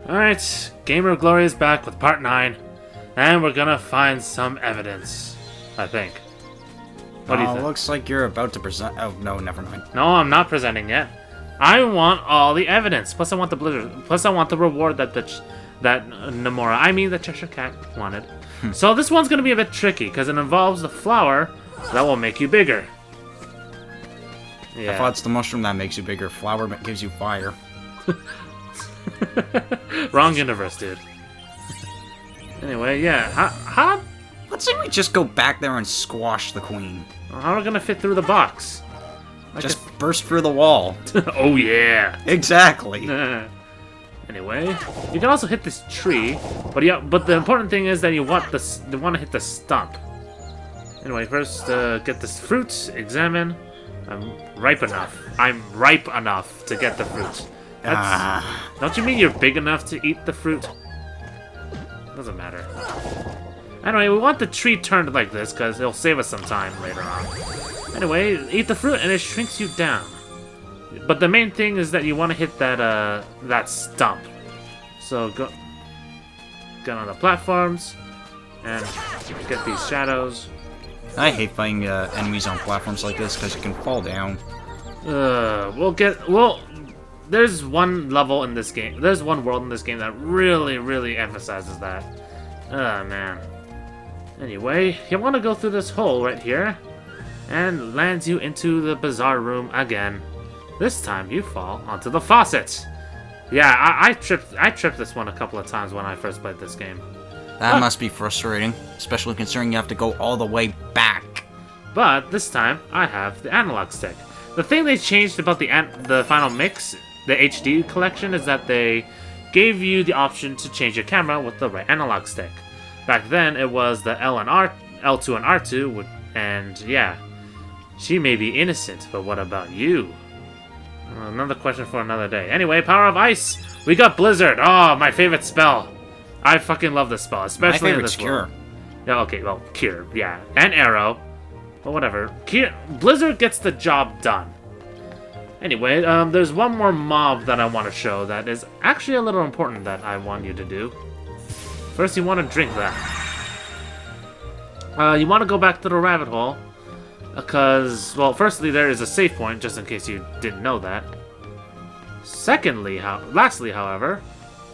Alright, Gamer Glory is back with part 9, and we're gonna find some evidence, I think. What do you think? Looks like you're about to present. Oh, no, never mind. No, I'm not presenting yet. I want all the evidence. Plus, I want the blizzard. Plus, I want the reward that the Cheshire Cat wanted. So this one's gonna be a bit tricky because it involves the flower that will make you bigger. Yeah. I thought it's the mushroom that makes you bigger. Flower gives you fire. Wrong universe, dude. Anyway, yeah. How? Let's say we just go back there and squash the queen. How are we gonna fit through the box? Just burst through the wall. Oh yeah. Exactly. Anyway, you can also hit this tree, but the important thing is that you want to hit the stump. Anyway, first get this fruit. Examine. I'm ripe enough. I'm ripe enough to get the fruit. Don't you mean you're big enough to eat the fruit? Doesn't matter. Anyway, we want the tree turned like this because it'll save us some time later on. Anyway, eat the fruit and it shrinks you down. But the main thing is that you want to hit that stump. So go on the platforms and get these shadows. I hate fighting enemies on platforms like this because you can fall down. There's one level in this game. There's one world in this game that really emphasizes that. Oh man. Anyway, you want to go through this hole right here, and lands you into the bizarre room again. This time you fall onto the faucet. Yeah, I tripped this one a couple of times when I first played this game. That must be frustrating, especially considering you have to go all the way back. But this time I have the analog stick. The thing they changed about the final mix, the HD collection, is that they gave you the option to change your camera with the right analog stick. Back then it was the L2 and R2, and yeah, she may be innocent, but what about you? Another question for another day. Anyway, Power of Ice! We got Blizzard! Oh, my favorite spell! I fucking love this spell, especially in this Cure. world. Yeah, okay, well, Cure, yeah. And Arrow. But whatever. Blizzard gets the job done. Anyway, there's one more mob that I want to show that is actually a little important that I want you to do. First, you want to drink that. You want to go back to the rabbit hole. Because, well, firstly, there is a save point, just in case you didn't know that. Lastly, however,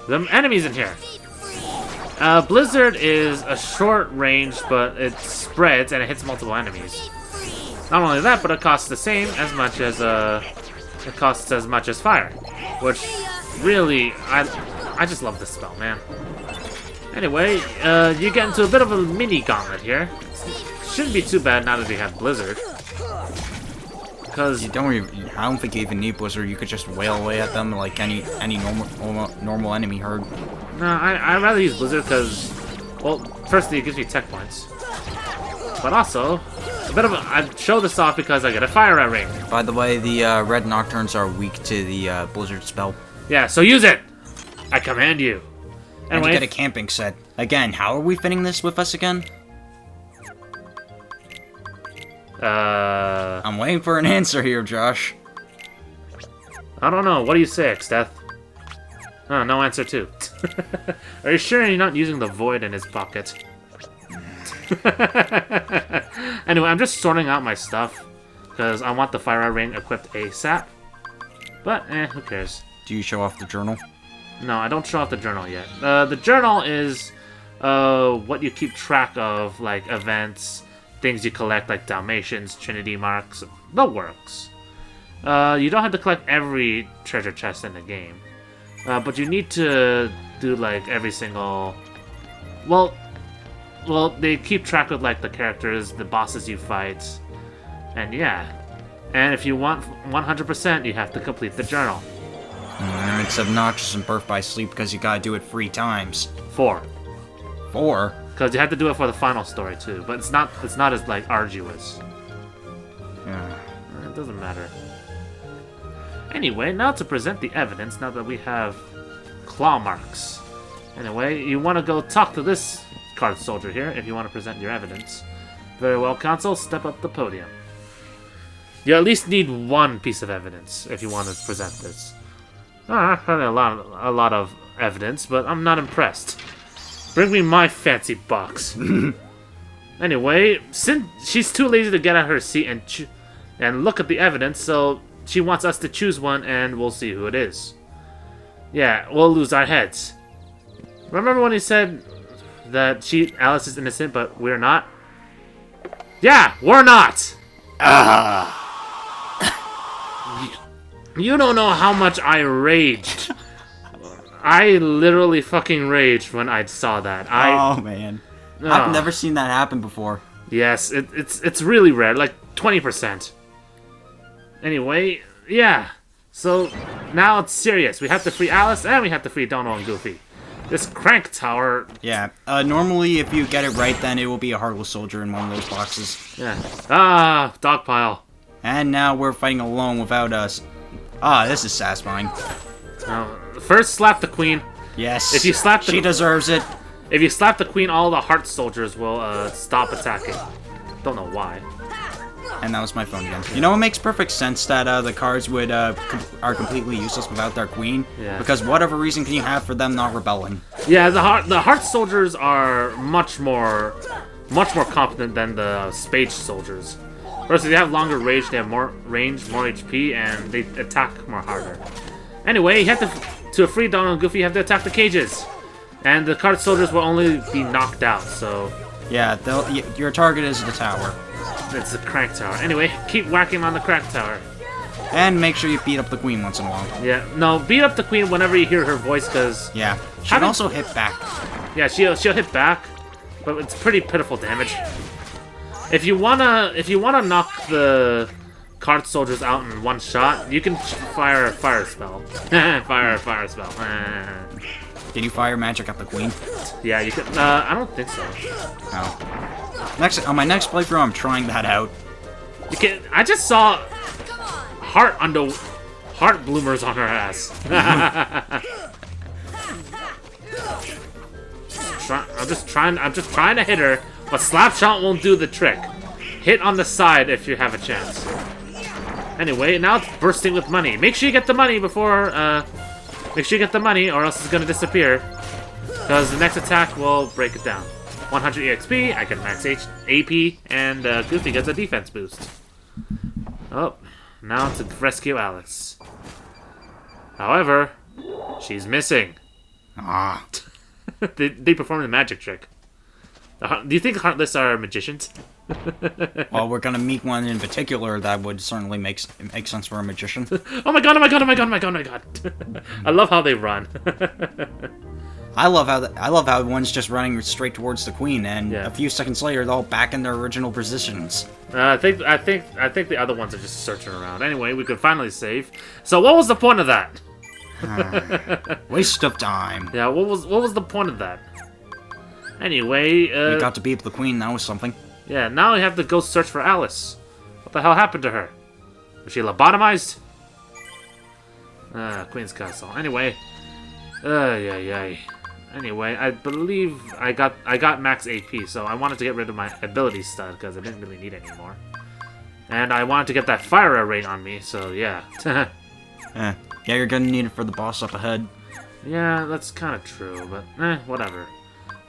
the enemies in here. Blizzard is a short range, but it spreads and it hits multiple enemies. Not only that, but it costs the same as much as fire, which really I just love this spell, man. Anyway, you get into a bit of a mini gauntlet here. Shouldn't be too bad now that we have Blizzard. Because I don't think you even need Blizzard. You could just wail away at them like any normal enemy herd. No, I'd rather use Blizzard because, well, firstly, it gives me tech points. But also, I show this off because I get a fire red ring. By the way, the red Nocturnes are weak to the Blizzard spell. Yeah, so use it! I command you. And you get a camping set. Again, how are we fitting this with us again? I'm waiting for an answer here, Josh. I don't know. What do you say, Xdeath? Oh, no answer too. Are you sure you're not using the void in his pocket? Anyway, I'm just sorting out my stuff because I want the fire ring equipped ASAP. But, who cares? Do you show off the journal? No, I don't show off the journal yet. The journal is what you keep track of, like events, things you collect, like Dalmatians, Trinity marks, the works. You don't have to collect every treasure chest in the game, but you need to do like every single. Well, they keep track of like the characters, the bosses you fight, and yeah. And if you want 100%, you have to complete the journal. It's obnoxious and birth by sleep because you gotta do it 3 times. 4. 4? Because you have to do it for the final story too, but it's not as like arduous. Yeah. It doesn't matter. Anyway, now to present the evidence. Now that we have claw marks. Anyway, you want to go talk to this card soldier here if you want to present your evidence. Very well, Council. Step up the podium. You at least need one piece of evidence if you want to present this. Probably a lot of evidence, but I'm not impressed. Bring me my fancy box. Anyway, since she's too lazy to get out of her seat and look at the evidence, so she wants us to choose one, and we'll see who it is. Yeah, we'll lose our heads. Remember when he said that Alice is innocent, but we're not? Yeah, we're not! You don't know how much I raged. I literally fucking raged when I saw that. Oh, man. I've never seen that happen before. Yes, it's really rare, like 20%. Anyway, yeah. So, now it's serious. We have to free Alice, and we have to free Donald and Goofy. This crank tower... Yeah, normally if you get it right, then it will be a Heartless Soldier in one of those boxes. Yeah. Ah, dog pile. And now we're fighting alone without us. Ah, this is satisfying. First, slap the queen. Yes. If you slap the... She deserves it. If you slap the queen, all the heart soldiers will stop attacking. Don't know why. And that was my phone again. You know, it makes perfect sense that the cards would are completely useless without their queen. Yeah. Because whatever reason can you have for them not rebelling? Yeah, the heart soldiers are much more competent than the spade soldiers. First, they have longer range, they have more range, more HP, and they attack more harder. Anyway, you have to free Donald and Goofy, you have to attack the cages. And the card soldiers will only be knocked out, so... Yeah, your target is the tower. It's the crank tower. Anyway, keep whacking on the crank tower. And make sure you beat up the queen once in a while. Yeah, no, beat up the queen whenever you hear her voice, because... Yeah, she can also hit back. Yeah, she'll hit back, but it's pretty pitiful damage. If you wanna knock the card soldiers out in one shot, you can fire a fire spell. fire a spell. Can you fire magic at the queen? Yeah, you can. I don't think so. Oh. On my next playthrough, I'm trying that out. You can. I just saw heart bloomers on her ass. I'm just trying to hit her, but Slapshot won't do the trick. Hit on the side if you have a chance. Anyway, now it's bursting with money. Make sure you get the money before. Make sure you get the money, or else it's gonna disappear. Because the next attack will break it down. 100 EXP, I get max AP, and Goofy gets a defense boost. Oh, now to rescue Alice. However, she's missing. Ah. they performed a magic trick. Do you think Heartless are magicians? Well, we're gonna meet one in particular that would certainly make sense for a magician. Oh my god! Oh my god! Oh my god! Oh my god! Oh my god! I love how they run. I love how one's just running straight towards the queen, and a few seconds later, they're all back in their original positions. I think the other ones are just searching around. Anyway, we could finally save. So, what was the point of that? Waste of time. Yeah, what was the point of that? Anyway, we got to beat the queen. That was something. Yeah, now we have to go search for Alice. What the hell happened to her? Was she lobotomized? Queen's Castle. Anyway, Anyway, I believe I got max AP, so I wanted to get rid of my ability stud because I didn't really need it anymore. And I wanted to get that fire array on me, so yeah. Yeah, you're gonna need it for the boss up ahead. Yeah, that's kind of true, but whatever.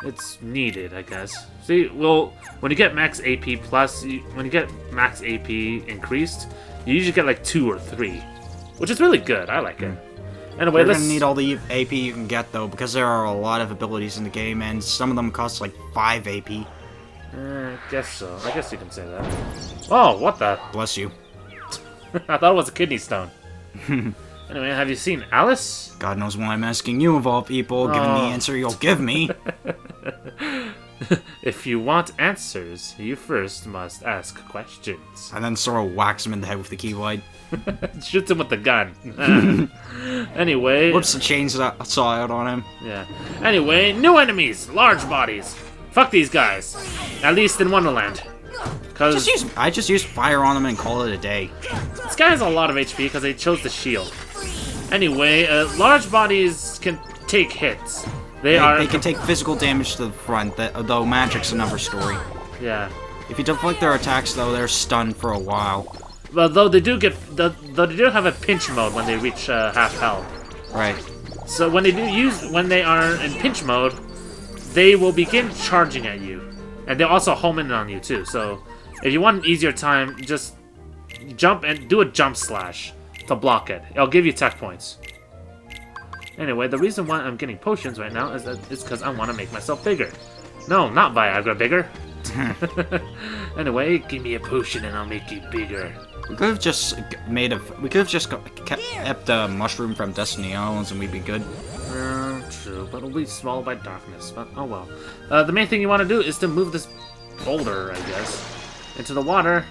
It's needed, I guess. See, well, when you get max AP plus, when you get max AP increased, you usually get like 2 or 3, which is really good. I like it. Anyway, you're gonna need all the AP you can get though, because there are a lot of abilities in the game, and some of them cost like 5 AP. I guess so. I guess you can say that. Oh, what the? Bless you. I thought it was a kidney stone. Anyway, have you seen Alice? God knows why I'm asking you of all people, given the answer you'll give me. If you want answers, you first must ask questions. And then sort of whacks him in the head with the keyblade. Shoots him with the gun. Anyway. Whoops the chainsaw out on him. Yeah. Anyway, new enemies, large bodies. Fuck these guys. At least in Wonderland. I just use fire on them and call it a day. This guy has a lot of HP because they chose the shield. Anyway, large bodies can take hits. They can take physical damage to the front, though magic's another story. Yeah. If you deflect their attacks, though, they're stunned for a while. Well, though they do have a pinch mode when they reach half health. Right. So when they are in pinch mode, they will begin charging at you, and they'll also home in on you too. So if you want an easier time, just jump and do a jump slash to block it. It'll give you tech points. Anyway, the reason why I'm getting potions right now is because I want to make myself bigger. No, not Viagra bigger. Anyway, give me a potion and I'll make you bigger. We could have just kept the mushroom from Destiny Islands and we'd be good. True, but it'll be swallowed by darkness. But oh well. The main thing you want to do is to move this boulder, I guess, into the water,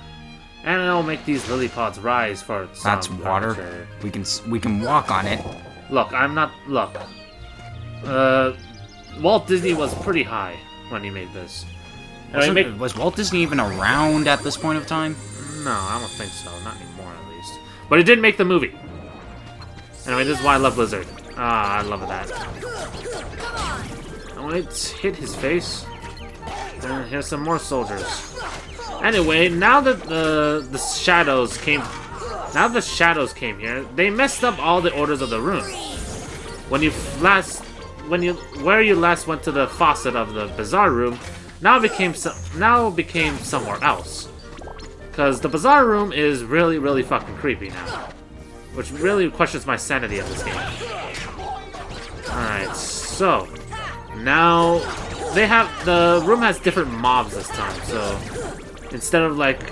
and it'll make these lily pods rise for some. That's water. Arbitrary. We can walk on it. Look, Look. Walt Disney was pretty high when he made this. Was Walt Disney even around at this point of time? No, I don't think so. Not anymore, at least. But he did make the movie. Anyway, this is why I love Blizzard. Ah, I love that. Oh, let's hit his face. And here's some more soldiers. Anyway, now that the shadows came here, they messed up all the orders of the room. Where you last went to the faucet of the bazaar room, now became somewhere else. Because the bazaar room is really, really fucking creepy now. Which really questions my sanity of this game. Alright, so now the room has different mobs this time, so instead of like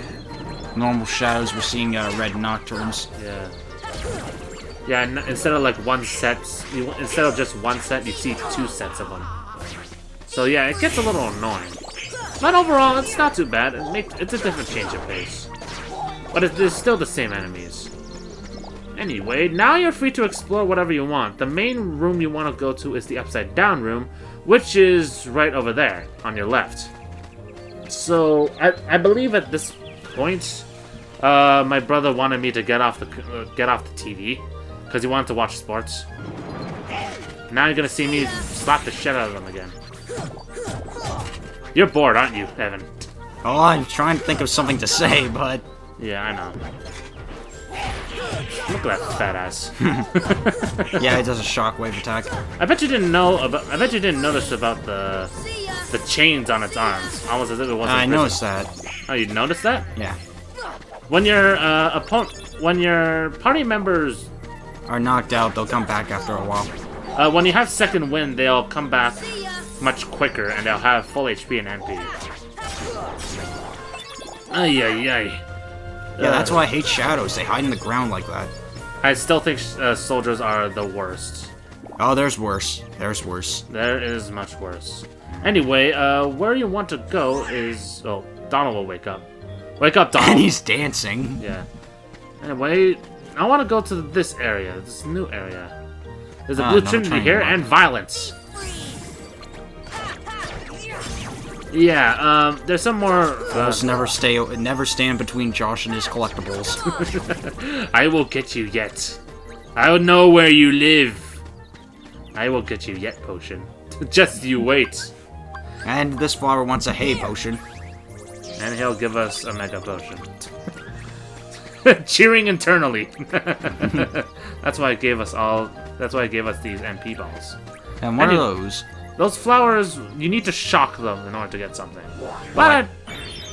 normal shadows, we're seeing red nocturnes. Yeah. Yeah, instead of like instead of just one set, you see 2 sets of them. So yeah, it gets a little annoying. But overall, it's not too bad. It's a different change of pace. But it's still the same enemies. Anyway, now you're free to explore whatever you want. The main room you want to go to is the upside down room, which is right over there on your left. So I believe at this point, my brother wanted me to get off the TV because he wanted to watch sports. Now you're gonna see me slap the shit out of him again. You're bored, aren't you, Evan? Oh, I'm trying to think of something to say, but yeah, I know. Look at that fat ass. Yeah, it does a shockwave attack. I bet you didn't notice about the chains on its arms. Almost as if it wasn't. I noticed that. Oh, you noticed that? Yeah. When your party members are knocked out, they'll come back after a while. When you have second wind, they'll come back much quicker, and they'll have full HP and MP. Ay, ay, ay. Yeah, that's why I hate shadows. They hide in the ground like that. I still think soldiers are the worst. Oh, there's worse. There's worse. There is much worse. Anyway, where you want to go is... Oh, Donald will wake up. Wake up, Donald. And he's dancing. Yeah. Anyway, I want to go to this area, this new area. There's a blue trinity here, and violence. Yeah, there's some more... Fools never stand between Josh and his collectibles. I will get you yet. I will know where you live. I will get you yet, potion. Just you wait. And this flower wants a hay potion. And he'll give us a mega potion. Cheering internally. That's why it gave us these MP balls. And what are those? Those flowers, you need to shock them in order to get something. But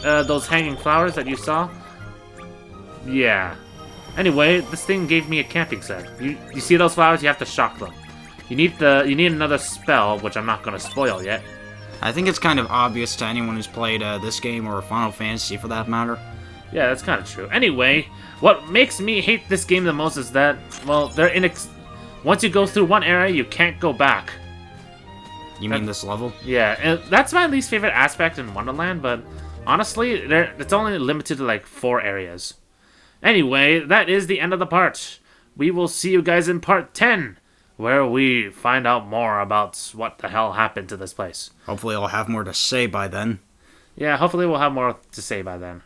those hanging flowers that you saw? Yeah. Anyway, this thing gave me a camping set. You see those flowers? You have to shock them. You need another spell, which I'm not going to spoil yet. I think it's kind of obvious to anyone who's played this game or Final Fantasy for that matter. Yeah, that's kind of true. Anyway, what makes me hate this game the most is that, well, once you go through one area, you can't go back. You mean this level? Yeah, and that's my least favorite aspect in Wonderland, but honestly, it's only limited to like 4 areas. Anyway, that is the end of the part. We will see you guys in part 10, where we find out more about what the hell happened to this place. Hopefully I'll have more to say by then. Yeah, hopefully we'll have more to say by then.